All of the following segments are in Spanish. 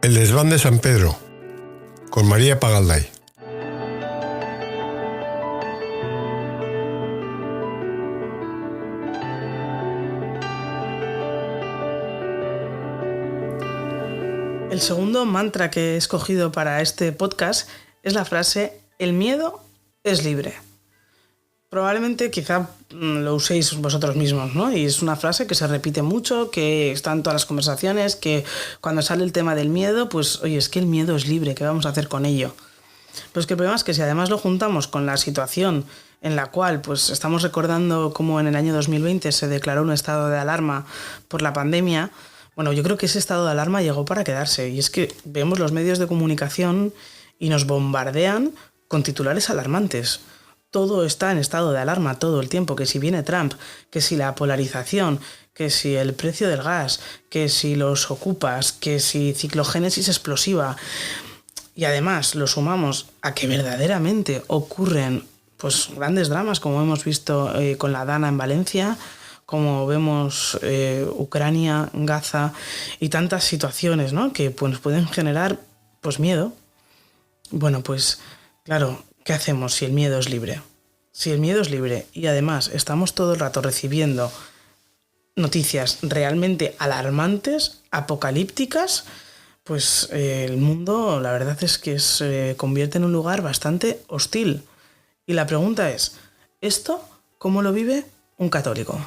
El desván de San Pedro, con María Pagalday. El segundo mantra que he escogido para este podcast es la frase: el miedo es libre. Probablemente quizá lo uséis vosotros mismos, ¿no? Y es una frase que se repite mucho, que está en todas las conversaciones, que cuando sale el tema del miedo, pues oye, es que el miedo es libre, ¿qué vamos a hacer con ello? Pues que el problema es que si además lo juntamos con la situación en la cual pues estamos recordando cómo en el año 2020 se declaró un estado de alarma por la pandemia, bueno, yo creo que ese estado de alarma llegó para quedarse. Y es que vemos los medios de comunicación y nos bombardean con titulares alarmantes. Todo está en estado de alarma todo el tiempo, que si viene Trump, que si la polarización, que si el precio del gas, que si los ocupas, que si ciclogénesis explosiva. Y además lo sumamos a que verdaderamente ocurren pues grandes dramas, como hemos visto con la Dana en Valencia, como vemos Ucrania, Gaza y tantas situaciones, ¿no? Que pues, pueden generar pues miedo. Bueno, pues claro, ¿qué hacemos si el miedo es libre? Si el miedo es libre y además estamos todo el rato recibiendo noticias realmente alarmantes, apocalípticas, pues el mundo la verdad es que se convierte en un lugar bastante hostil. Y la pregunta es, ¿esto cómo lo vive un católico?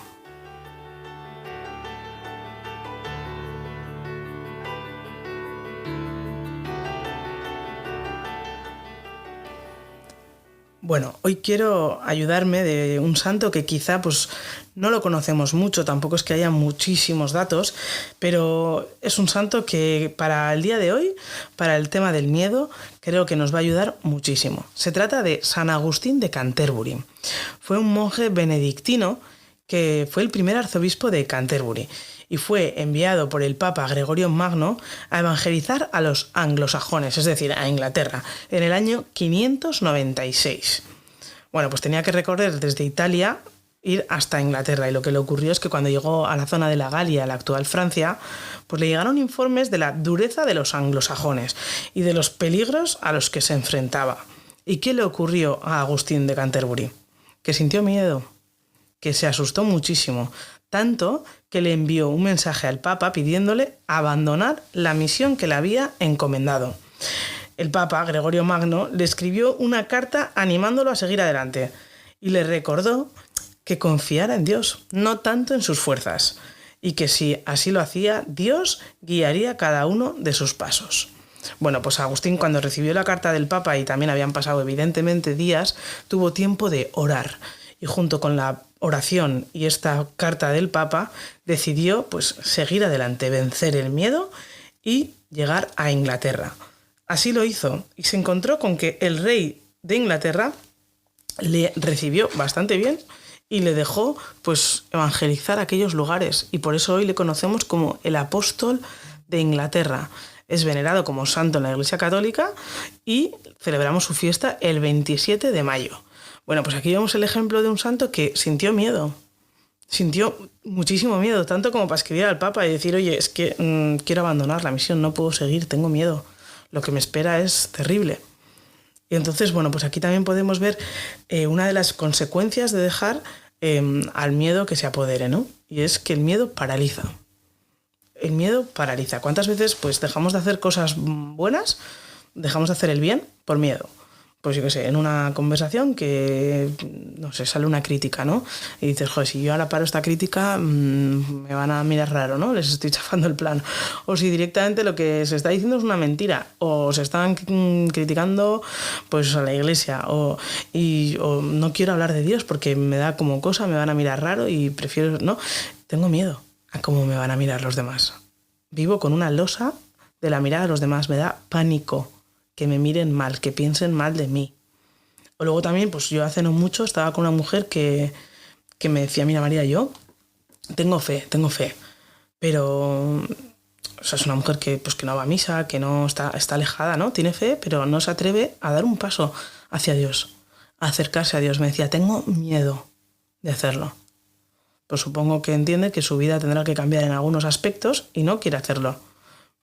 Bueno, hoy quiero ayudarme de un santo que quizá pues no lo conocemos mucho, tampoco es que haya muchísimos datos, pero es un santo que para el día de hoy, para el tema del miedo, creo que nos va a ayudar muchísimo. Se trata de San Agustín de Canterbury. Fue un monje benedictino que fue el primer arzobispo de Canterbury y fue enviado por el Papa Gregorio Magno a evangelizar a los anglosajones, es decir, a Inglaterra, en el año 596. Bueno, pues tenía que recorrer desde Italia, ir hasta Inglaterra, y lo que le ocurrió es que cuando llegó a la zona de la Galia, la actual Francia, pues le llegaron informes de la dureza de los anglosajones y de los peligros a los que se enfrentaba. ¿Y qué le ocurrió a Agustín de Canterbury? Que sintió miedo, que se asustó muchísimo, tanto que le envió un mensaje al Papa pidiéndole abandonar la misión que le había encomendado. El Papa, Gregorio Magno, le escribió una carta animándolo a seguir adelante y le recordó que confiara en Dios, no tanto en sus fuerzas, y que si así lo hacía, Dios guiaría cada uno de sus pasos. Bueno, pues Agustín, cuando recibió la carta del Papa, y también habían pasado evidentemente días, tuvo tiempo de orar. Y junto con la oración y esta carta del Papa, decidió pues seguir adelante, vencer el miedo y llegar a Inglaterra. Así lo hizo y se encontró con que el rey de Inglaterra le recibió bastante bien y le dejó pues evangelizar aquellos lugares, y por eso hoy le conocemos como el apóstol de Inglaterra. Es venerado como santo en la Iglesia Católica y celebramos su fiesta el 27 de mayo. Bueno, pues aquí vemos el ejemplo de un santo que sintió miedo. Sintió muchísimo miedo, tanto como para escribir al Papa y decir, oye, es que quiero abandonar la misión, no puedo seguir, tengo miedo. Lo que me espera es terrible. Y entonces, bueno, pues aquí también podemos ver una de las consecuencias de dejar al miedo que se apodere, ¿no? Y es que el miedo paraliza. El miedo paraliza. ¿Cuántas veces pues dejamos de hacer cosas buenas, dejamos de hacer el bien por miedo? Pues yo qué sé, en una conversación que, no sé, sale una crítica, ¿no? Y dices, joder, si yo ahora paro esta crítica, me van a mirar raro, ¿no? Les estoy chafando el plan. O si directamente lo que se está diciendo es una mentira, o se están criticando pues a la iglesia, o no quiero hablar de Dios porque me da como cosa, me van a mirar raro y prefiero, ¿no? Tengo miedo a cómo me van a mirar los demás. Vivo con una losa de la mirada de los demás, me da pánico que me miren mal, que piensen mal de mí. O luego también, pues yo hace no mucho estaba con una mujer que me decía, mira María, yo tengo fe, pero o sea, es una mujer que no va a misa, que no está alejada, ¿no? Tiene fe, pero no se atreve a dar un paso hacia Dios, a acercarse a Dios. Me decía, tengo miedo de hacerlo. Pues supongo que entiende que su vida tendrá que cambiar en algunos aspectos y no quiere hacerlo.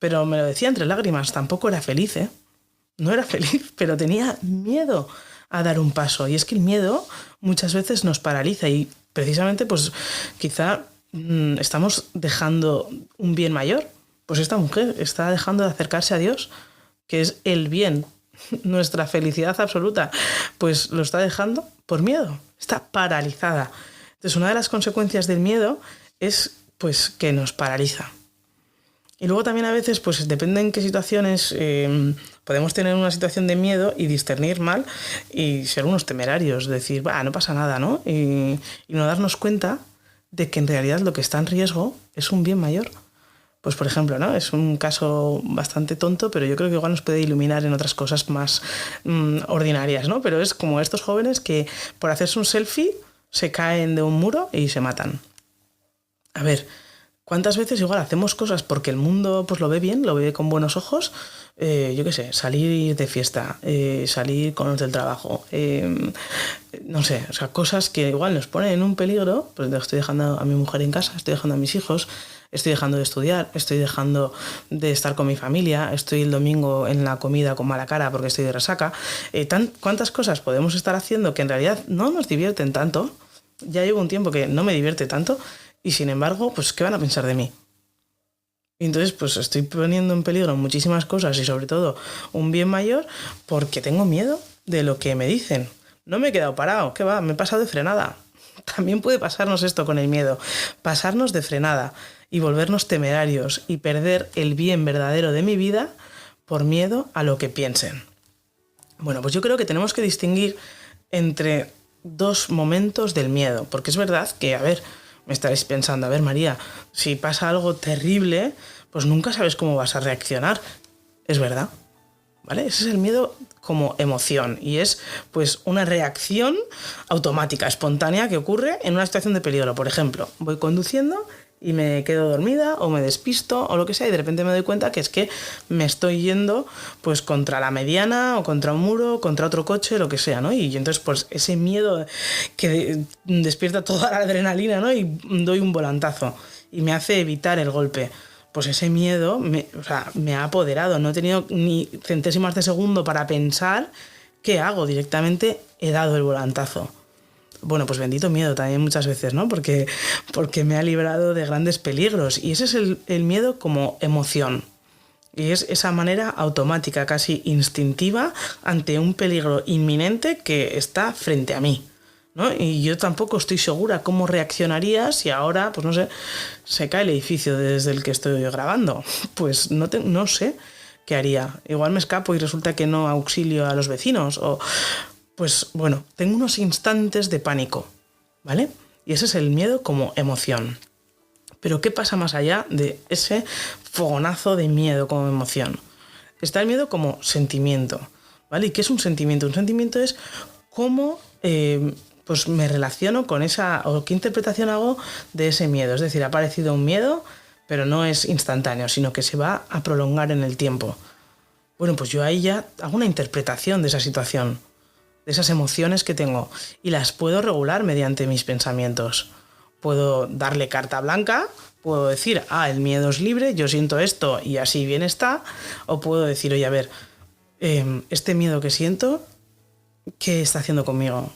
pero me lo decía entre lágrimas, tampoco era feliz, ¿eh? No era feliz, pero tenía miedo a dar un paso. Y es que el miedo muchas veces nos paraliza y precisamente pues quizá estamos dejando un bien mayor. Pues esta mujer está dejando de acercarse a Dios, que es el bien, nuestra felicidad absoluta, pues lo está dejando por miedo, está paralizada. Entonces una de las consecuencias del miedo es pues que nos paraliza. Y luego también a veces, pues depende en qué situaciones podemos tener una situación de miedo y discernir mal y ser unos temerarios, decir, no pasa nada, ¿no? Y no darnos cuenta de que en realidad lo que está en riesgo es un bien mayor. Pues por ejemplo, ¿no? Es un caso bastante tonto, pero yo creo que igual nos puede iluminar en otras cosas más ordinarias, ¿no? Pero es como estos jóvenes que por hacerse un selfie se caen de un muro y se matan. A ver, ¿cuántas veces igual hacemos cosas porque el mundo pues lo ve bien, lo ve con buenos ojos? Yo qué sé, salir de fiesta, salir con los del trabajo, no sé, o sea, cosas que igual nos ponen en un peligro. Pues estoy dejando a mi mujer en casa, estoy dejando a mis hijos, estoy dejando de estudiar, estoy dejando de estar con mi familia, estoy el domingo en la comida con mala cara porque estoy de resaca. ¿Cuántas cosas podemos estar haciendo que en realidad no nos divierten tanto? Ya llevo un tiempo que no me divierte tanto y sin embargo, pues ¿qué van a pensar de mí? Y entonces pues estoy poniendo en peligro muchísimas cosas y sobre todo un bien mayor porque tengo miedo de lo que me dicen. No me he quedado parado, ¿qué va? Me he pasado de frenada. También puede pasarnos esto con el miedo, pasarnos de frenada y volvernos temerarios y perder el bien verdadero de mi vida por miedo a lo que piensen. Bueno, pues yo creo que tenemos que distinguir entre dos momentos del miedo, porque es verdad que, a ver, me estaréis pensando, a ver, María, si pasa algo terrible, pues nunca sabes cómo vas a reaccionar. Es verdad, ¿vale? Ese es el miedo como emoción y es pues una reacción automática, espontánea que ocurre en una situación de peligro. Por ejemplo, voy conduciendo y me quedo dormida o me despisto o lo que sea y de repente me doy cuenta que es que me estoy yendo pues contra la mediana o contra un muro, contra otro coche, lo que sea, ¿no? Y entonces pues ese miedo que despierta toda la adrenalina, ¿no? Y doy un volantazo y me hace evitar el golpe. Pues ese miedo me ha apoderado, no he tenido ni centésimas de segundo para pensar qué hago, directamente he dado el volantazo. Bueno, pues bendito miedo también muchas veces, ¿no? Porque me ha librado de grandes peligros. Y ese es el miedo como emoción. Y es esa manera automática, casi instintiva, ante un peligro inminente que está frente a mí, ¿no? Y yo tampoco estoy segura cómo reaccionaría si ahora, pues no sé, se cae el edificio desde el que estoy grabando. Pues no sé qué haría. Igual me escapo y resulta que no auxilio a los vecinos o... Pues bueno, tengo unos instantes de pánico, ¿vale? Y ese es el miedo como emoción. Pero ¿qué pasa más allá de ese fogonazo de miedo como emoción? Está el miedo como sentimiento, ¿vale? ¿Y qué es un sentimiento? Un sentimiento es cómo pues me relaciono con esa, o qué interpretación hago de ese miedo. Es decir, ha aparecido un miedo, pero no es instantáneo, sino que se va a prolongar en el tiempo. Bueno, pues yo ahí ya hago una interpretación de esa situación, de esas emociones que tengo, y las puedo regular mediante mis pensamientos. Puedo darle carta blanca, puedo decir, el miedo es libre, yo siento esto y así bien está, o puedo decir, oye, a ver, este miedo que siento, ¿qué está haciendo conmigo?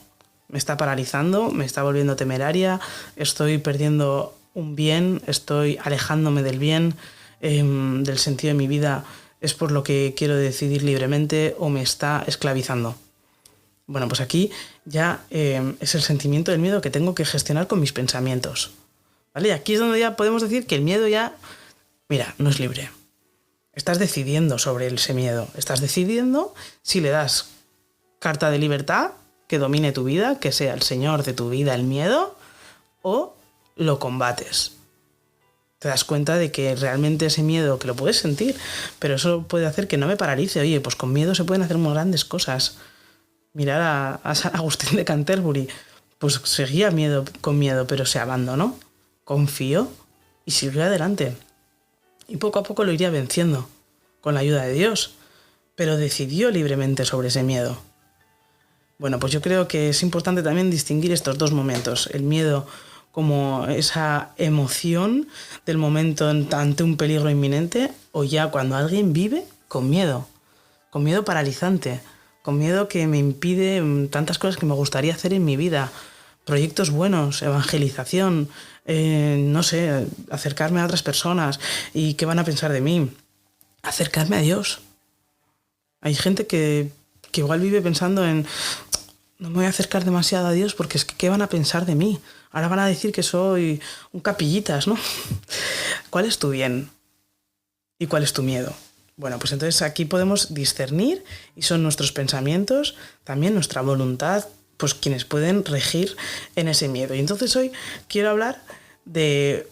Me está paralizando, me está volviendo temeraria, estoy perdiendo un bien, estoy alejándome del bien, del sentido de mi vida, es por lo que quiero decidir libremente o me está esclavizando. Bueno, pues aquí ya es el sentimiento del miedo que tengo que gestionar con mis pensamientos, ¿vale? Y aquí es donde ya podemos decir que el miedo ya, mira, no es libre. Estás decidiendo sobre ese miedo. Estás decidiendo si le das carta de libertad que domine tu vida, que sea el señor de tu vida el miedo, o lo combates. Te das cuenta de que realmente ese miedo, que lo puedes sentir, pero eso puede hacer que no me paralice. Oye, pues con miedo se pueden hacer muy grandes cosas. Mirar a San Agustín de Canterbury, pues seguía con miedo, pero se abandonó, confió y siguió adelante. Y poco a poco lo iría venciendo, con la ayuda de Dios, pero decidió libremente sobre ese miedo. Bueno, pues yo creo que es importante también distinguir estos dos momentos, el miedo como esa emoción del momento ante un peligro inminente, o ya cuando alguien vive con miedo paralizante, con miedo que me impide tantas cosas que me gustaría hacer en mi vida, proyectos buenos, evangelización, no sé, acercarme a otras personas y qué van a pensar de mí, acercarme a Dios. Hay gente que igual vive pensando en no me voy a acercar demasiado a Dios porque es que ¿qué van a pensar de mí? Ahora van a decir que soy un capillitas, ¿no? ¿Cuál es tu bien? ¿Y cuál es tu miedo? Bueno, pues entonces aquí podemos discernir y son nuestros pensamientos, también nuestra voluntad, pues quienes pueden regir en ese miedo. Y entonces hoy quiero hablar de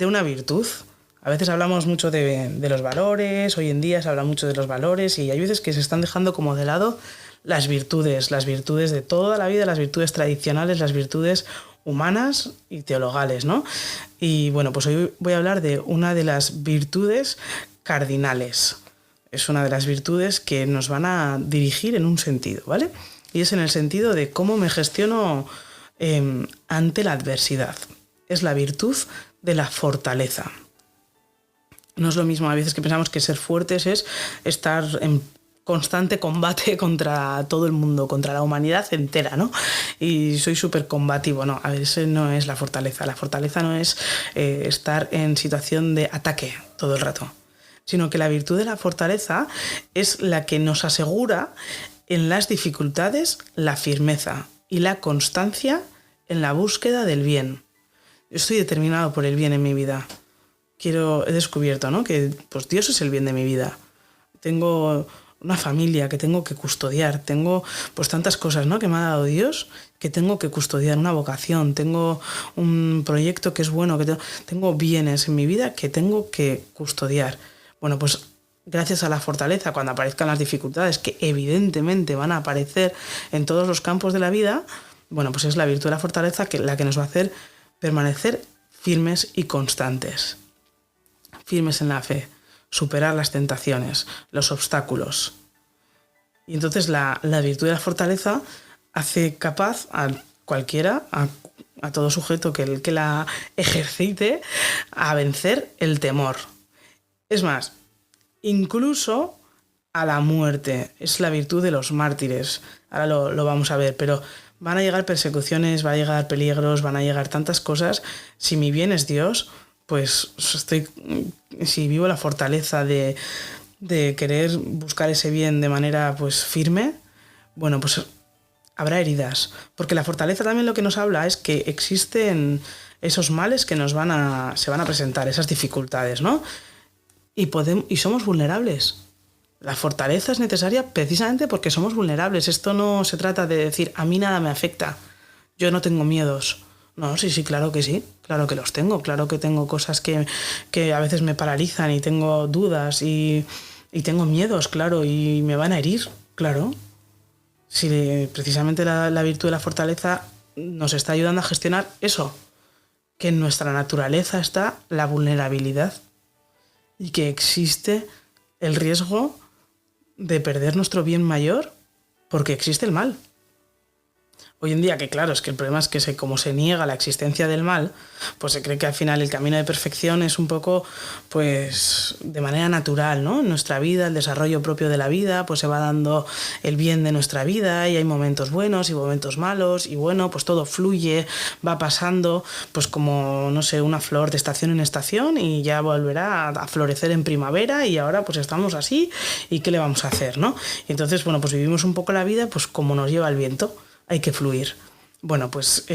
una virtud. A veces hablamos mucho de los valores, hoy en día se habla mucho de los valores y hay veces que se están dejando como de lado las virtudes de toda la vida, las virtudes tradicionales, las virtudes humanas y teologales, ¿no? Y bueno, pues hoy voy a hablar de una de las virtudes cardinales. Es una de las virtudes que nos van a dirigir en un sentido, ¿vale? Y es en el sentido de cómo me gestiono ante la adversidad. Es la virtud de la fortaleza. No es lo mismo a veces que pensamos que ser fuertes es estar en constante combate contra todo el mundo, contra la humanidad entera, ¿no? Y soy súper combativo, no, a ver, eso no es la fortaleza. La fortaleza no es estar en situación de ataque todo el rato, sino que la virtud de la fortaleza es la que nos asegura en las dificultades la firmeza y la constancia en la búsqueda del bien. Yo estoy determinado por el bien en mi vida. He descubierto, ¿no?, que pues Dios es el bien de mi vida. Tengo una familia que tengo que custodiar, tengo pues tantas cosas, ¿no?, que me ha dado Dios que tengo que custodiar, una vocación, tengo un proyecto que es bueno, que tengo bienes en mi vida que tengo que custodiar. Bueno, pues gracias a la fortaleza, cuando aparezcan las dificultades, que evidentemente van a aparecer en todos los campos de la vida, bueno, pues es la virtud de la fortaleza la que nos va a hacer permanecer firmes y constantes. Firmes en la fe, superar las tentaciones, los obstáculos. Y entonces la virtud de la fortaleza hace capaz a cualquiera, a todo sujeto que la ejercite, a vencer el temor. Es más, incluso a la muerte. Es la virtud de los mártires. Ahora lo vamos a ver, pero van a llegar persecuciones, va a llegar peligros, van a llegar tantas cosas. Si mi bien es Dios, pues si vivo la fortaleza de querer buscar ese bien de manera pues firme, bueno, pues habrá heridas. Porque la fortaleza también lo que nos habla es que existen esos males que se van a presentar, esas dificultades, ¿no? Y somos vulnerables. La fortaleza es necesaria precisamente porque somos vulnerables. Esto no se trata de decir, a mí nada me afecta, yo no tengo miedos. No, sí, claro que los tengo, claro que tengo cosas que a veces me paralizan y tengo dudas y tengo miedos, claro, y me van a herir, claro. Si precisamente la virtud de la fortaleza nos está ayudando a gestionar eso, que en nuestra naturaleza está la vulnerabilidad y que existe el riesgo de perder nuestro bien mayor porque existe el mal. Hoy en día, que claro, es que el problema es que como se niega la existencia del mal, pues se cree que al final el camino de perfección es un poco, pues, de manera natural, ¿no? En nuestra vida, el desarrollo propio de la vida, pues se va dando el bien de nuestra vida y hay momentos buenos y momentos malos y bueno, pues todo fluye, va pasando, pues como, no sé, una flor de estación en estación y ya volverá a florecer en primavera y ahora pues estamos así y ¿qué le vamos a hacer, no? Y entonces, bueno, pues vivimos un poco la vida pues como nos lleva el viento. Hay que fluir. Bueno, pues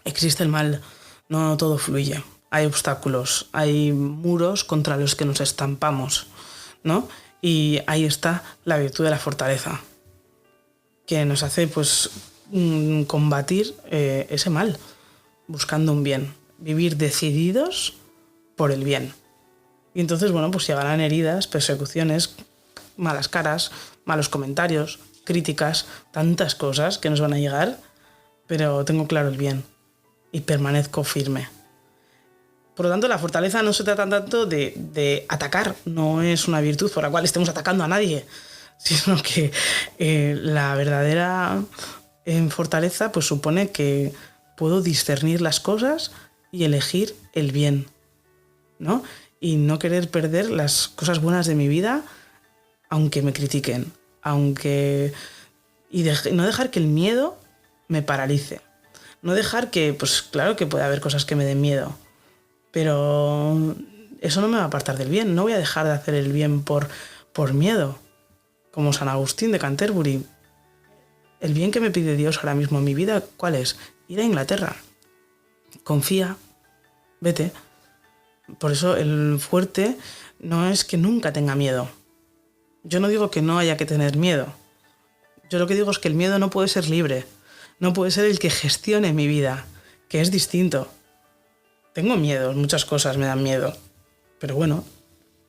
existe el mal, no todo fluye. Hay obstáculos, hay muros contra los que nos estampamos, ¿no? Y ahí está la virtud de la fortaleza, que nos hace pues combatir ese mal, buscando un bien, vivir decididos por el bien. Y entonces, bueno, pues llegarán heridas, persecuciones, malas caras, malos comentarios, críticas, tantas cosas que nos van a llegar, pero tengo claro el bien y permanezco firme. Por lo tanto, la fortaleza no se trata tanto de atacar, no es una virtud por la cual estemos atacando a nadie, sino que la verdadera fortaleza pues supone que puedo discernir las cosas y elegir el bien, ¿no? Y no querer perder las cosas buenas de mi vida, aunque me critiquen, no dejar que el miedo me paralice. No dejar que, pues claro que puede haber cosas que me den miedo, pero eso no me va a apartar del bien. No voy a dejar de hacer el bien por miedo. Como San Agustín de Canterbury. El bien que me pide Dios ahora mismo en mi vida, ¿cuál es? Ir a Inglaterra. Confía, vete. Por eso el fuerte no es que nunca tenga miedo. Yo no digo que no haya que tener miedo. Yo lo que digo es que el miedo no puede ser libre. No puede ser el que gestione mi vida, que es distinto. Tengo miedo, muchas cosas me dan miedo. Pero bueno,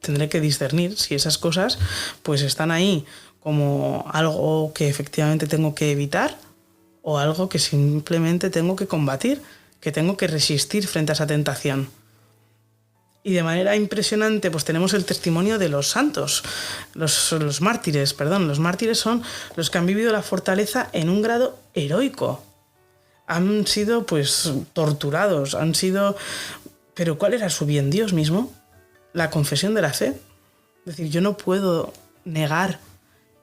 tendré que discernir si esas cosas pues están ahí como algo que efectivamente tengo que evitar o algo que simplemente tengo que combatir, que tengo que resistir frente a esa tentación. Y de manera impresionante pues tenemos el testimonio de los santos, los mártires, perdón. Los mártires son los que han vivido la fortaleza en un grado heroico. Han sido pues torturados, Pero ¿cuál era su bien? Dios mismo. La confesión de la fe. Es decir, yo no puedo negar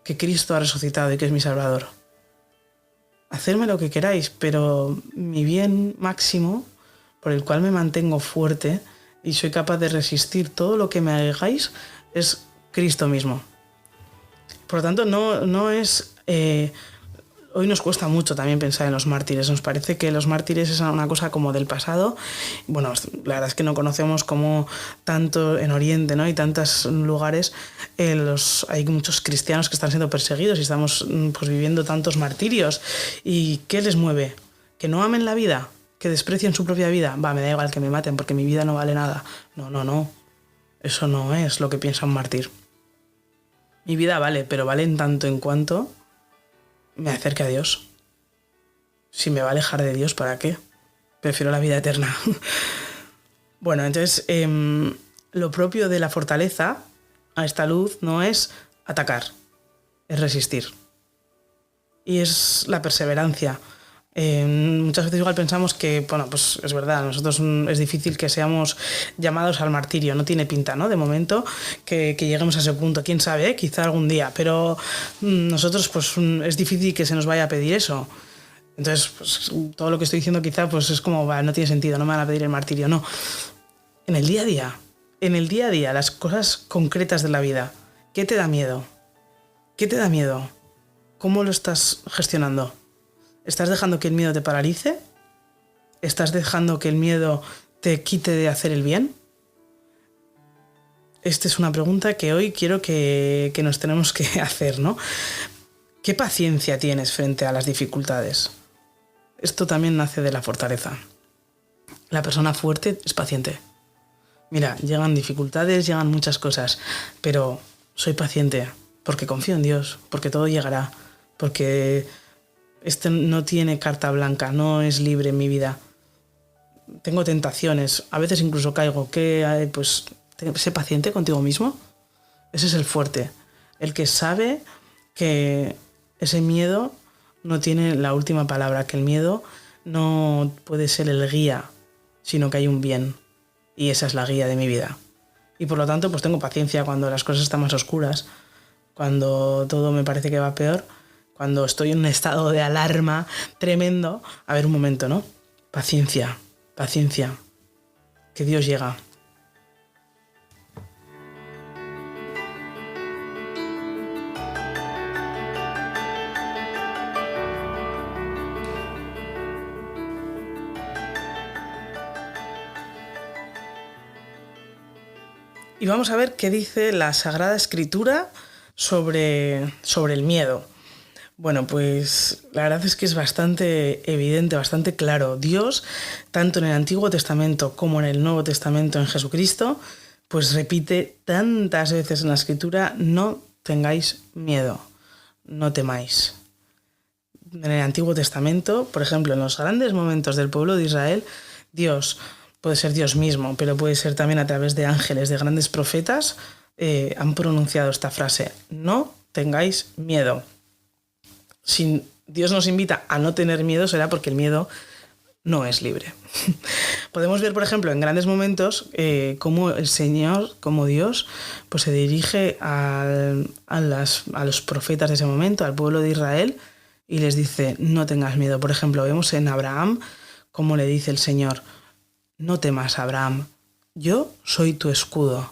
que Cristo ha resucitado y que es mi Salvador. Hacedme lo que queráis, pero mi bien máximo, por el cual me mantengo fuerte y soy capaz de resistir todo lo que me hagáis, es Cristo mismo. Por lo tanto, no es... Hoy nos cuesta mucho también pensar en los mártires. Nos parece que los mártires es una cosa como del pasado. Bueno, la verdad es que no conocemos cómo tanto en Oriente, ¿no? Y tantos lugares hay muchos cristianos que están siendo perseguidos y estamos pues viviendo tantos martirios. ¿Y qué les mueve? ¿Que no amen la vida? ¿Que desprecien su propia vida? Me da igual que me maten porque mi vida no vale nada. No. Eso no es lo que piensa un mártir. Mi vida vale, pero vale en tanto en cuanto me acerque a Dios. Si me va a alejar de Dios, ¿para qué? Prefiero la vida eterna. Bueno, entonces lo propio de la fortaleza a esta luz no es atacar, es resistir. Y es la perseverancia. Muchas veces igual pensamos que, bueno, pues es verdad, nosotros es difícil que seamos llamados al martirio, no tiene pinta, ¿no? De momento que lleguemos a ese punto, quién sabe, quizá algún día, pero nosotros pues es difícil que se nos vaya a pedir eso. Entonces, pues, todo lo que estoy diciendo quizá pues es como, no tiene sentido, no me van a pedir el martirio, no. En el día a día, las cosas concretas de la vida, ¿qué te da miedo? ¿Qué te da miedo? ¿Cómo lo estás gestionando? ¿Estás dejando que el miedo te paralice? ¿Estás dejando que el miedo te quite de hacer el bien? Esta es una pregunta que hoy quiero que nos tenemos que hacer, ¿no? ¿Qué paciencia tienes frente a las dificultades? Esto también nace de la fortaleza. La persona fuerte es paciente. Mira, llegan dificultades, llegan muchas cosas, pero soy paciente porque confío en Dios, porque todo llegará, porque no tiene carta blanca, no es libre en mi vida. Tengo tentaciones, a veces incluso caigo. Pues sé paciente contigo mismo. Ese es el fuerte, el que sabe que ese miedo no tiene la última palabra, que el miedo no puede ser el guía, sino que hay un bien, y esa es la guía de mi vida. Y por lo tanto, pues tengo paciencia cuando las cosas están más oscuras, cuando todo me parece que va peor, cuando estoy en un estado de alarma tremendo. A ver, un momento, ¿no? Paciencia, que Dios llega. Y vamos a ver qué dice la Sagrada Escritura sobre el miedo. Bueno, pues la verdad es que es bastante evidente, bastante claro. Dios, tanto en el Antiguo Testamento como en el Nuevo Testamento, en Jesucristo, pues repite tantas veces en la Escritura: no tengáis miedo, no temáis. En el Antiguo Testamento, por ejemplo, en los grandes momentos del pueblo de Israel, Dios puede ser Dios mismo, pero puede ser también a través de ángeles, de grandes profetas, han pronunciado esta frase: no tengáis miedo. Si Dios nos invita a no tener miedo, será porque el miedo no es libre. Podemos ver, por ejemplo, en grandes momentos cómo el Señor, como Dios, pues se dirige a los profetas de ese momento, al pueblo de Israel, y les dice, no tengas miedo. Por ejemplo, vemos en Abraham cómo le dice el Señor, no temas, Abraham, yo soy tu escudo.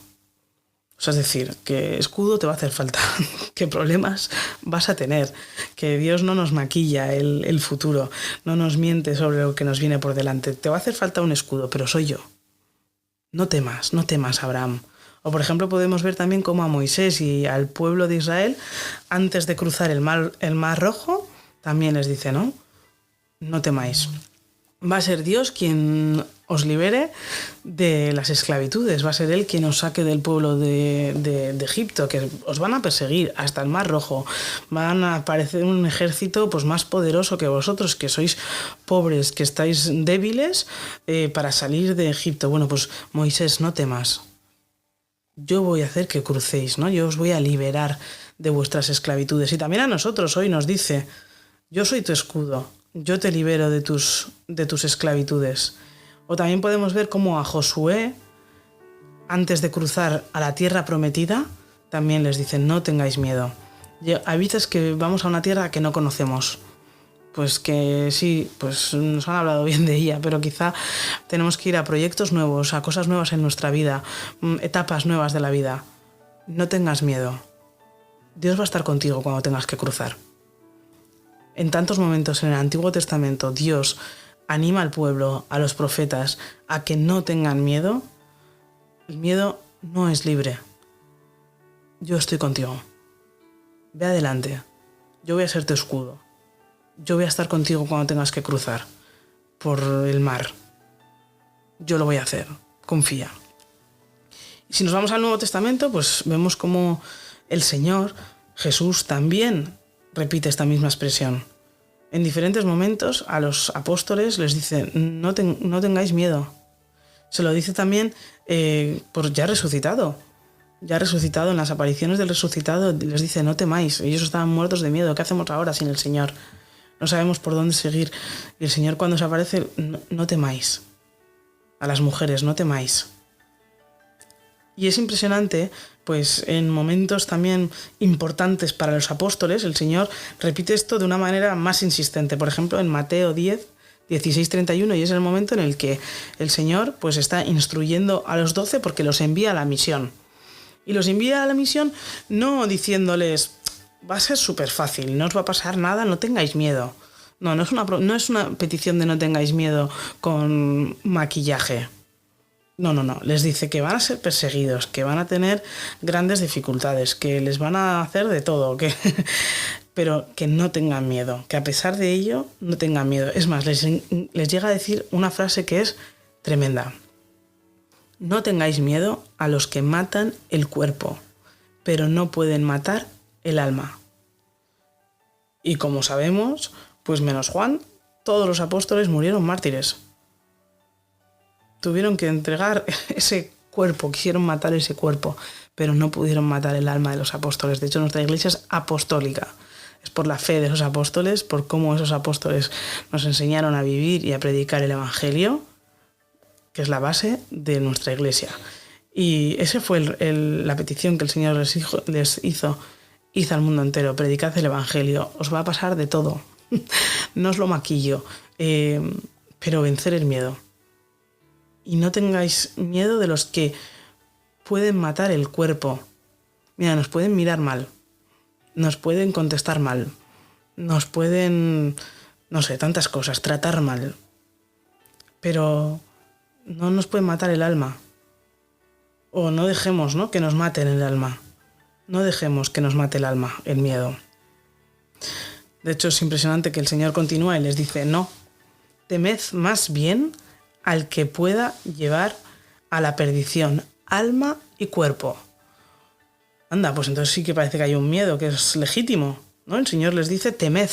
O sea, es decir, que escudo te va a hacer falta, qué problemas vas a tener, que Dios no nos maquilla el futuro, no nos miente sobre lo que nos viene por delante. Te va a hacer falta un escudo, pero soy yo. No temas, Abraham. O por ejemplo podemos ver también cómo a Moisés y al pueblo de Israel, antes de cruzar el mar Rojo, también les dice, no temáis. Va a ser Dios quien os libere de las esclavitudes, va a ser Él quien os saque del pueblo de Egipto, que os van a perseguir hasta el Mar Rojo, van a aparecer un ejército pues más poderoso que vosotros, que sois pobres, que estáis débiles para salir de Egipto. Bueno, pues Moisés, no temas, yo voy a hacer que crucéis, yo os voy a liberar de vuestras esclavitudes. Y también a nosotros hoy nos dice, yo soy tu escudo, yo te libero de tus esclavitudes. O también podemos ver cómo a Josué, antes de cruzar a la tierra prometida, también les dice, no tengáis miedo. Hay veces que vamos a una tierra que no conocemos. Pues que sí, pues nos han hablado bien de ella, pero quizá tenemos que ir a proyectos nuevos, a cosas nuevas en nuestra vida, etapas nuevas de la vida. No tengas miedo. Dios va a estar contigo cuando tengas que cruzar. En tantos momentos en el Antiguo Testamento, Dios anima al pueblo, a los profetas, a que no tengan miedo. El miedo no es libre. Yo estoy contigo. Ve adelante. Yo voy a ser tu escudo. Yo voy a estar contigo cuando tengas que cruzar por el mar. Yo lo voy a hacer. Confía. Y si nos vamos al Nuevo Testamento, pues vemos cómo el Señor, Jesús, también repite esta misma expresión. En diferentes momentos a los apóstoles les dice, no tengáis miedo. Se lo dice también por ya resucitado. Ya resucitado, en las apariciones del resucitado, les dice, no temáis. Ellos estaban muertos de miedo. ¿Qué hacemos ahora sin el Señor? No sabemos por dónde seguir. Y el Señor cuando se aparece, no temáis. A las mujeres, no temáis. Y es impresionante, pues en momentos también importantes para los apóstoles, el Señor repite esto de una manera más insistente. Por ejemplo, en Mateo 10, 16-31, y es el momento en el que el Señor pues está instruyendo a los 12 porque los envía a la misión. Y los envía a la misión no diciéndoles, va a ser súper fácil, no os va a pasar nada, no tengáis miedo. No es una petición de no tengáis miedo con maquillaje. No. Les dice que van a ser perseguidos, que van a tener grandes dificultades, que les van a hacer de todo, pero que no tengan miedo, que a pesar de ello no tengan miedo. Es más, les llega a decir una frase que es tremenda. No tengáis miedo a los que matan el cuerpo, pero no pueden matar el alma. Y como sabemos, pues menos Juan, todos los apóstoles murieron mártires. Tuvieron que entregar ese cuerpo, quisieron matar ese cuerpo, pero no pudieron matar el alma de los apóstoles. De hecho, nuestra iglesia es apostólica. Es por la fe de esos apóstoles, por cómo esos apóstoles nos enseñaron a vivir y a predicar el Evangelio, que es la base de nuestra iglesia. Y esa fue la petición que el Señor les hizo al mundo entero. Predicad el Evangelio. Os va a pasar de todo. No os lo maquillo, pero vencer el miedo. Y no tengáis miedo de los que pueden matar el cuerpo. Mira, nos pueden mirar mal, nos pueden contestar mal, nos pueden, no sé, tantas cosas, tratar mal. Pero no nos pueden matar el alma. O no dejemos, que nos maten el alma. No dejemos que nos mate el alma, el miedo. De hecho, es impresionante que el Señor continúa y les dice, no, temed más bien al que pueda llevar a la perdición, alma y cuerpo. Anda, pues entonces sí que parece que hay un miedo que es legítimo, ¿no? El Señor les dice, temed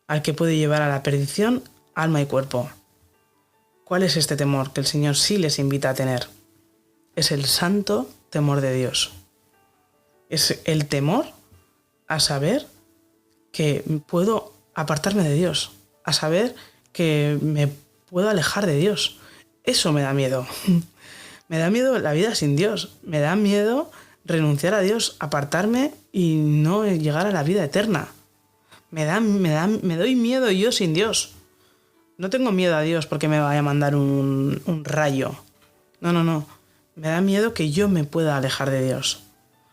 al que puede llevar a la perdición, alma y cuerpo. ¿Cuál es este temor que el Señor sí les invita a tener? Es el santo temor de Dios. Es el temor a saber que puedo apartarme de Dios, a saber que me puedo alejar de Dios. Eso me da miedo. Me da miedo la vida sin Dios. Me da miedo renunciar a Dios, apartarme y no llegar a la vida eterna. Me doy miedo yo sin Dios. No tengo miedo a Dios porque me vaya a mandar un rayo. No. Me da miedo que yo me pueda alejar de Dios.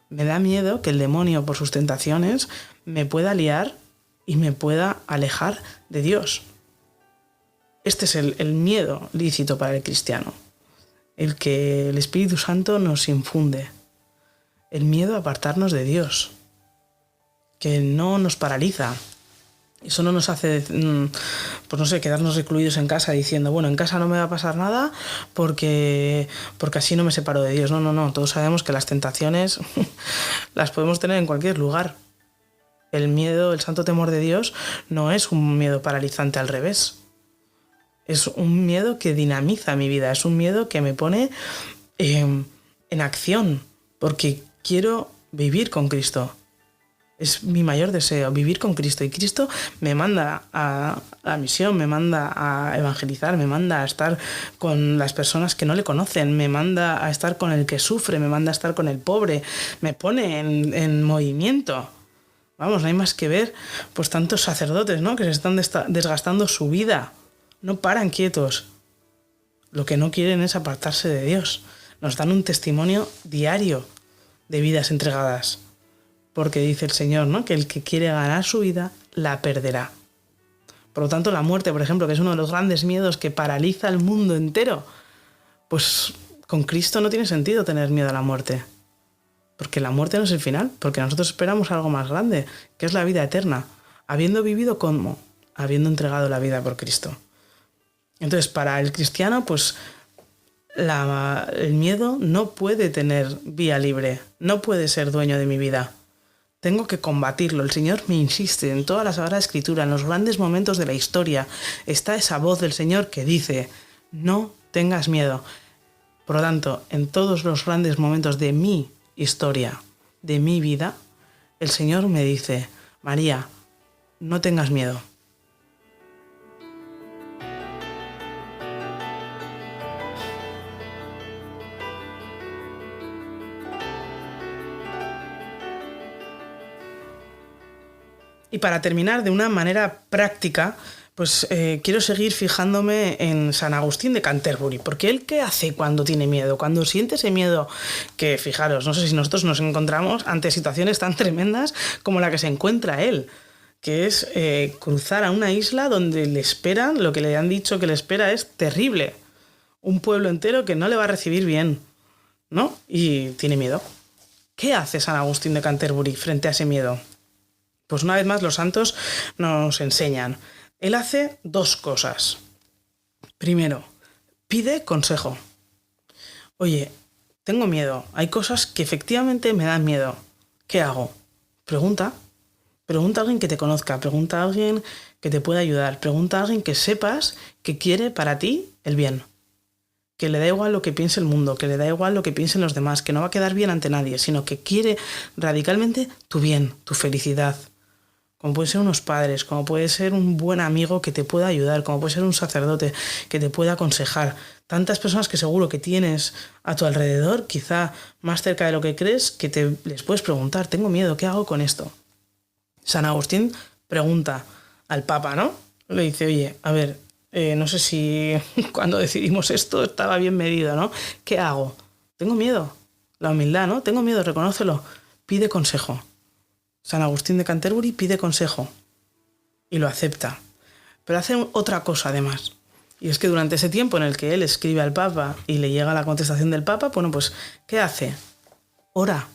Me da miedo que el demonio, por sus tentaciones, me pueda liar y me pueda alejar de Dios. Este es el miedo lícito para el cristiano. El que el Espíritu Santo nos infunde. El miedo a apartarnos de Dios. Que no nos paraliza. Eso no nos hace, pues no sé, quedarnos recluidos en casa diciendo, bueno, en casa no me va a pasar nada porque así no me separo de Dios. No. Todos sabemos que las tentaciones las podemos tener en cualquier lugar. El miedo, el santo temor de Dios no es un miedo paralizante, al revés. Es un miedo que dinamiza mi vida. Es un miedo que me pone en acción porque quiero vivir con Cristo. Es mi mayor deseo, vivir con Cristo. Y Cristo me manda a la misión, me manda a evangelizar, me manda a estar con las personas que no le conocen, me manda a estar con el que sufre, me manda a estar con el pobre, me pone en movimiento. Vamos, no hay más que ver pues tantos sacerdotes, ¿no?, que se están desgastando su vida. No paran quietos. Lo que no quieren es apartarse de Dios. Nos dan un testimonio diario de vidas entregadas. Porque dice el Señor, ¿no?, que el que quiere ganar su vida, la perderá. Por lo tanto, la muerte, por ejemplo, que es uno de los grandes miedos que paraliza al mundo entero, pues con Cristo no tiene sentido tener miedo a la muerte. Porque la muerte no es el final, porque nosotros esperamos algo más grande, que es la vida eterna, habiendo vivido como, habiendo entregado la vida por Cristo. Entonces, para el cristiano, pues el miedo no puede tener vía libre, no puede ser dueño de mi vida. Tengo que combatirlo. El Señor me insiste en toda la Sagrada Escritura, en los grandes momentos de la historia, está esa voz del Señor que dice, no tengas miedo. Por lo tanto, en todos los grandes momentos de mi historia, de mi vida, el Señor me dice, María, no tengas miedo. Y para terminar de una manera práctica, pues quiero seguir fijándome en San Agustín de Canterbury, porque él, ¿qué hace cuando tiene miedo? Cuando siente ese miedo, que fijaros, no sé si nosotros nos encontramos ante situaciones tan tremendas como la que se encuentra él, que es cruzar a una isla donde le esperan, lo que le han dicho que le espera es terrible, un pueblo entero que no le va a recibir bien, ¿no? Y tiene miedo. ¿Qué hace San Agustín de Canterbury frente a ese miedo? Pues una vez más los santos nos enseñan. Él hace dos cosas. Primero, pide consejo. Oye, tengo miedo. Hay cosas que efectivamente me dan miedo. ¿Qué hago? Pregunta. Pregunta a alguien que te conozca. Pregunta a alguien que te pueda ayudar. Pregunta a alguien que sepas que quiere para ti el bien. Que le da igual lo que piense el mundo, que le da igual lo que piensen los demás, que no va a quedar bien ante nadie, sino que quiere radicalmente tu bien, tu felicidad. Como puede ser unos padres, como puede ser un buen amigo que te pueda ayudar, como puede ser un sacerdote que te pueda aconsejar. Tantas personas que seguro que tienes a tu alrededor, quizá más cerca de lo que crees, que les puedes preguntar, tengo miedo, ¿qué hago con esto? San Agustín pregunta al Papa, ¿no? Le dice, oye, a ver, no sé si cuando decidimos esto estaba bien medido, ¿no? ¿Qué hago? Tengo miedo. La humildad, ¿no? Tengo miedo, reconócelo. Pide consejo. San Agustín de Canterbury pide consejo y lo acepta. Pero hace otra cosa además. Y es que durante ese tiempo en el que él escribe al Papa y le llega la contestación del Papa, bueno, pues, ¿qué hace? Ora.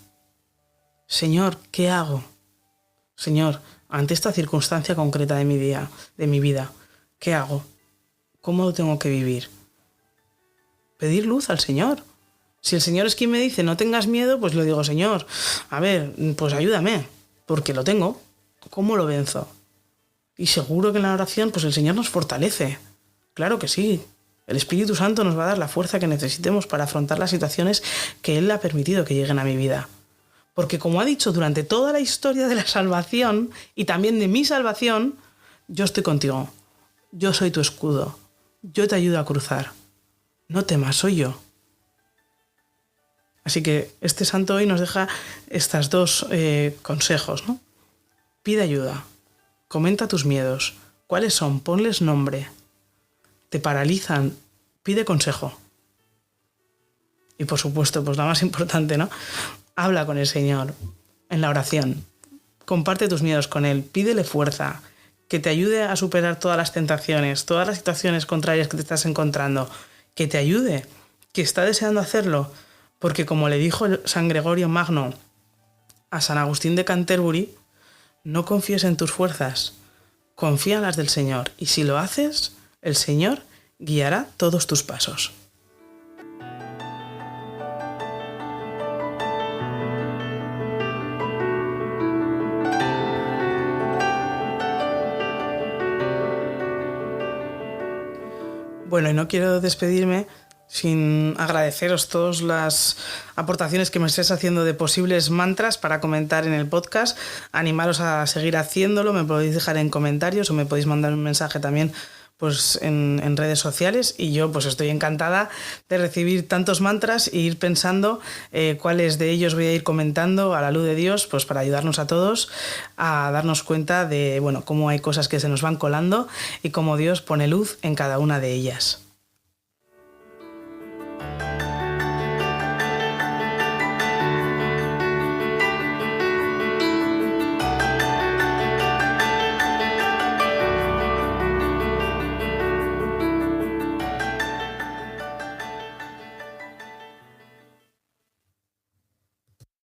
Señor, ¿qué hago? Señor, ante esta circunstancia concreta de mi vida, ¿qué hago? ¿Cómo lo tengo que vivir? Pedir luz al Señor. Si el Señor es quien me dice no tengas miedo, pues le digo, Señor, a ver, pues ayúdame. Porque lo tengo. ¿Cómo lo venzo? Y seguro que en la oración pues el Señor nos fortalece. Claro que sí. El Espíritu Santo nos va a dar la fuerza que necesitemos para afrontar las situaciones que Él ha permitido que lleguen a mi vida. Porque como ha dicho durante toda la historia de la salvación y también de mi salvación, yo estoy contigo. yo soy tu escudo, yo te ayudo a cruzar. No temas, soy yo. Así que este santo hoy nos deja estos dos consejos, ¿no? Pide ayuda, comenta tus miedos. ¿Cuáles son? Ponles nombre. Te paralizan, pide consejo. Y por supuesto, pues la más importante, ¿no? Habla con el Señor en la oración. Comparte tus miedos con Él, pídele fuerza, que te ayude a superar todas las tentaciones, todas las situaciones contrarias que te estás encontrando, que te ayude, que está deseando hacerlo, porque como le dijo San Gregorio Magno a San Agustín de Canterbury, no confíes en tus fuerzas, confía en las del Señor, y si lo haces, el Señor guiará todos tus pasos. Bueno, y no quiero despedirme sin agradeceros todas las aportaciones que me estáis haciendo de posibles mantras para comentar en el podcast. Animaros a seguir haciéndolo, me podéis dejar en comentarios o me podéis mandar un mensaje también pues en redes sociales, y yo pues estoy encantada de recibir tantos mantras e ir pensando cuáles de ellos voy a ir comentando a la luz de Dios, pues para ayudarnos a todos a darnos cuenta de, bueno, cómo hay cosas que se nos van colando y cómo Dios pone luz en cada una de ellas.